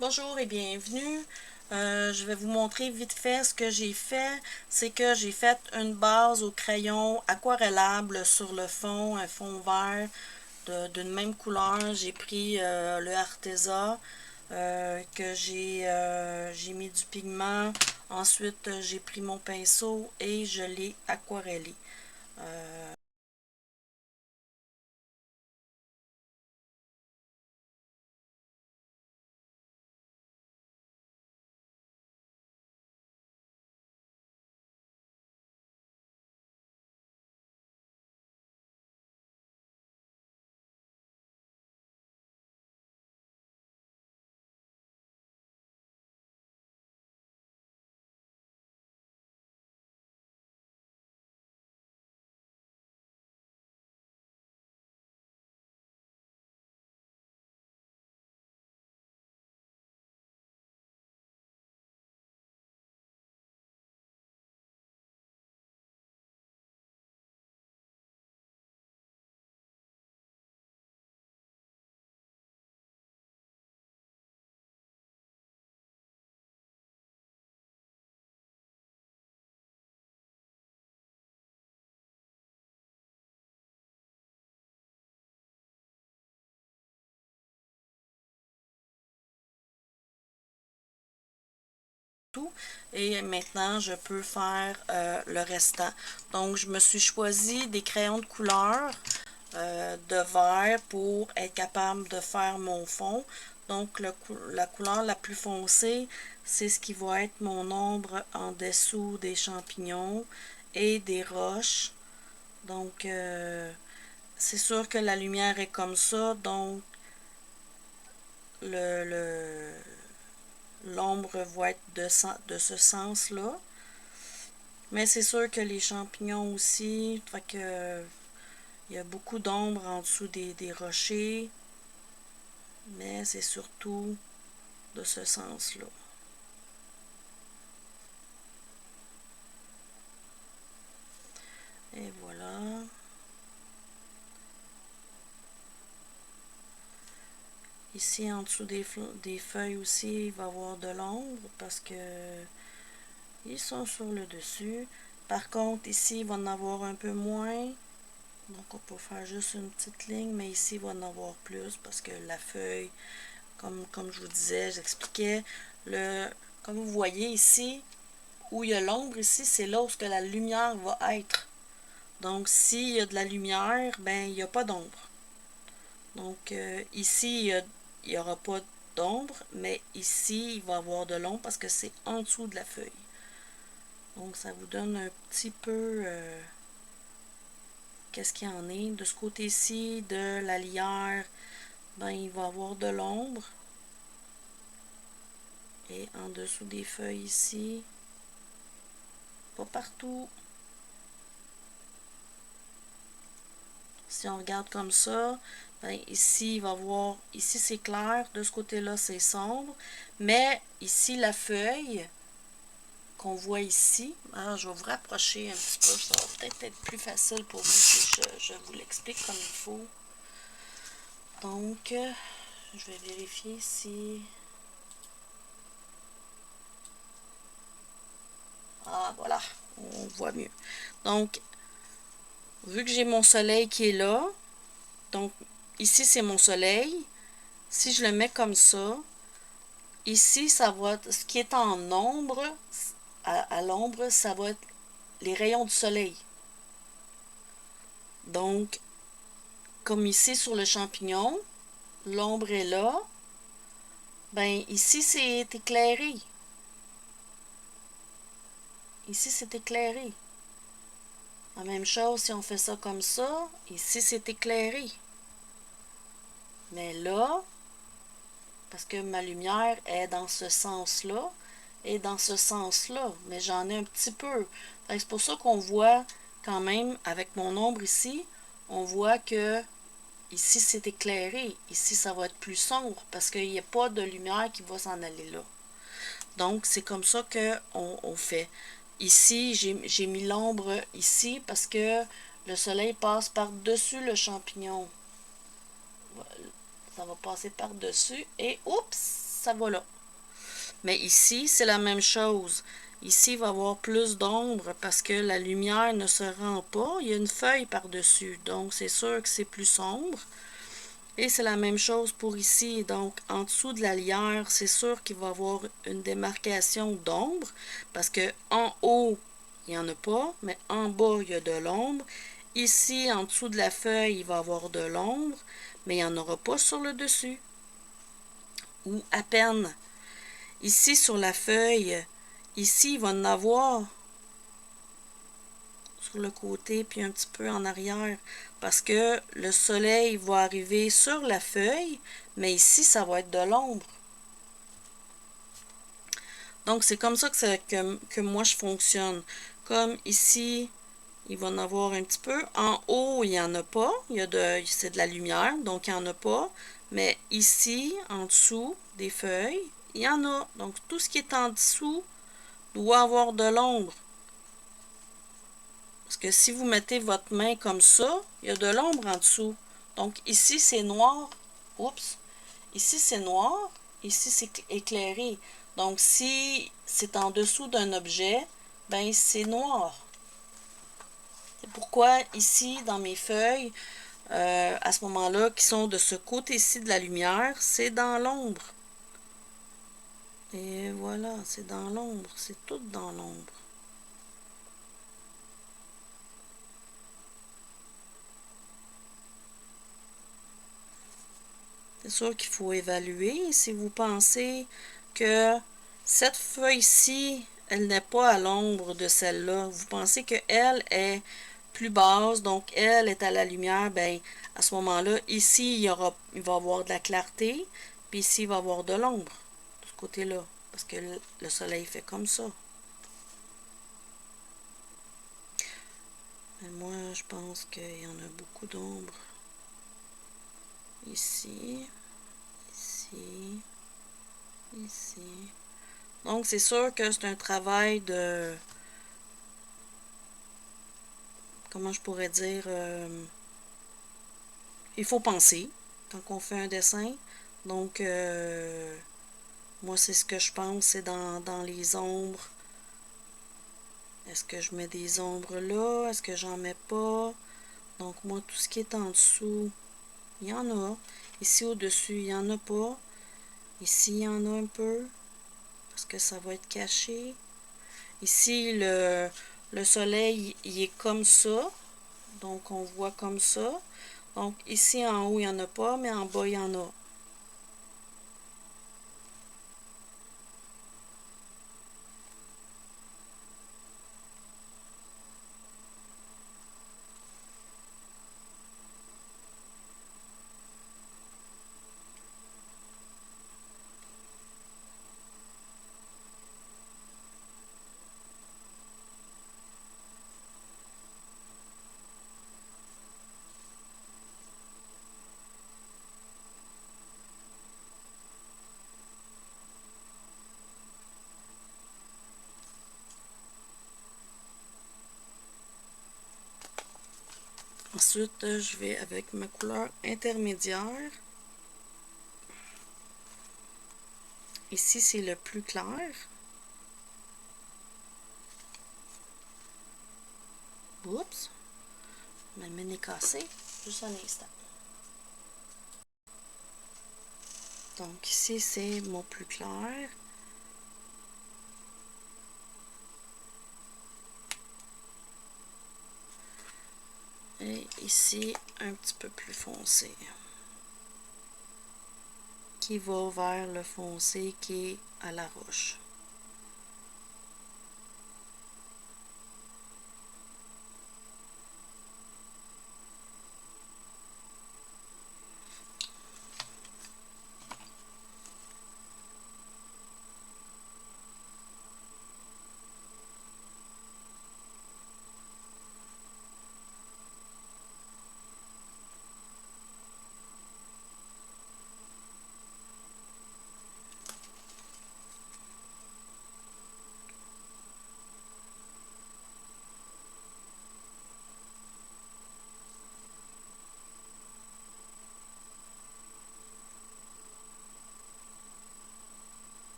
Bonjour et bienvenue. Je vais vous montrer vite fait ce que j'ai fait. C'est que j'ai fait une base au crayon aquarellable sur le fond, un fond vert d'une même couleur. J'ai pris le Arteza, que j'ai mis du pigment. Ensuite, j'ai pris mon pinceau et je l'ai aquarellé. Euh, tout. Et maintenant, je peux faire le restant. Donc, je me suis choisi des crayons de couleur de vert pour être capable de faire mon fond. Donc, la couleur la plus foncée, c'est ce qui va être mon ombre en dessous des champignons et des roches. Donc, c'est sûr que la lumière est comme ça, donc le l'ombre va être de ce sens-là. Mais c'est sûr que les champignons aussi, fait que il y a beaucoup d'ombre en dessous des rochers, mais c'est surtout de ce sens-là. Et voilà. Ici, en dessous des feuilles aussi, il va y avoir de l'ombre parce que ils sont sur le dessus. Par contre, ici, il va en avoir un peu moins. Donc, on peut faire juste une petite ligne, mais ici, il va en avoir plus parce que la feuille, comme je vous disais, j'expliquais, comme vous voyez ici, où il y a l'ombre ici, c'est là où la lumière va être. Donc, s'il y a de la lumière, ben, il n'y a pas d'ombre. Donc, ici, il n'y aura pas d'ombre, mais ici, il va y avoir de l'ombre parce que c'est en dessous de la feuille. Donc, ça vous donne un petit peu qu'est-ce qu'il y en est. De ce côté-ci, de la lierre, ben, il va y avoir de l'ombre. Et en dessous des feuilles ici, pas partout. Si on regarde comme ça, ben ici, il va voir, ici c'est clair, de ce côté-là c'est sombre, mais ici la feuille qu'on voit ici, alors je vais vous rapprocher un petit peu, ça va peut-être être plus facile pour vous si je vous l'explique comme il faut. Donc, je vais vérifier si... Ah, voilà, on voit mieux. Donc, vu que j'ai mon soleil qui est là, donc ici c'est mon soleil, si je le mets comme ça, ici, ça va être, ce qui est en ombre, à l'ombre, ça va être les rayons du soleil. Donc, comme ici sur le champignon, l'ombre est là, ben ici c'est éclairé. Ici c'est éclairé. La même chose si on fait ça comme ça, ici c'est éclairé. Mais là, parce que ma lumière est dans ce sens-là, et dans ce sens-là, mais j'en ai un petit peu. C'est pour ça qu'on voit quand même, avec mon ombre ici, on voit que ici c'est éclairé, ici ça va être plus sombre, parce qu'il n'y a pas de lumière qui va s'en aller là. Donc c'est comme ça qu'on fait. Ici, j'ai mis l'ombre ici, parce que le soleil passe par-dessus le champignon. Ça va passer par-dessus, et oups! ça va là. Mais ici, c'est la même chose. Ici, il va y avoir plus d'ombre parce que la lumière ne se rend pas. Il y a une feuille par-dessus. Donc, c'est sûr que c'est plus sombre. Et c'est la même chose pour ici. Donc, en dessous de la lierre, c'est sûr qu'il va y avoir une démarcation d'ombre parce que en haut, il n'y en a pas, mais en bas, il y a de l'ombre. Ici, en dessous de la feuille, il va y avoir de l'ombre, mais il n'y en aura pas sur le dessus. Ou à peine. Ici, sur la feuille, ici, il va en avoir sur le côté, puis un petit peu en arrière, parce que le soleil va arriver sur la feuille, mais ici, ça va être de l'ombre. Donc, c'est comme ça que moi, je fonctionne. Comme ici, il va en avoir un petit peu. En haut, il n'y en a pas. C'est de la lumière, donc il n'y en a pas. Mais ici, en dessous des feuilles, il y en a. Donc, tout ce qui est en dessous doit avoir de l'ombre. Parce que si vous mettez votre main comme ça, il y a de l'ombre en dessous. Donc, ici, c'est noir. Oups. Ici, c'est noir. Ici, c'est éclairé. Donc, si c'est en dessous d'un objet, ben c'est noir. C'est pourquoi ici, dans mes feuilles, à ce moment-là, qui sont de ce côté-ci de la lumière, c'est dans l'ombre. Et voilà, c'est dans l'ombre. C'est tout dans l'ombre. C'est sûr qu'il faut évaluer. Si vous pensez que cette feuille-ci, elle n'est pas à l'ombre de celle-là, vous pensez qu'elle est plus basse, donc elle est à la lumière, ben à ce moment-là, ici, il va y avoir de la clarté, puis ici, il va y avoir de l'ombre, de ce côté-là, parce que le soleil fait comme ça. Mais moi, je pense qu'il y en a beaucoup d'ombre. Ici, ici, ici. Donc, c'est sûr que c'est un travail de... Comment je pourrais dire? Il faut penser quand on fait un dessin. Donc, moi, c'est ce que je pense, c'est dans les ombres. Est-ce que je mets des ombres là? Est-ce que j'en mets pas? Donc, moi, tout ce qui est en dessous, il y en a. Ici, au-dessus, il n'y en a pas. Ici, il y en a un peu, parce que ça va être caché. Ici, le soleil, il est comme ça. Donc, on voit comme ça. Donc, ici, en haut, il n'y en a pas, mais en bas, il y en a. Ensuite, je vais avec ma couleur intermédiaire. Ici, c'est le plus clair. Oups, ma main est cassée. Juste un instant. Donc, ici, c'est mon plus clair. Et ici, un petit peu plus foncé. Qui va vers le foncé qui est à la roche.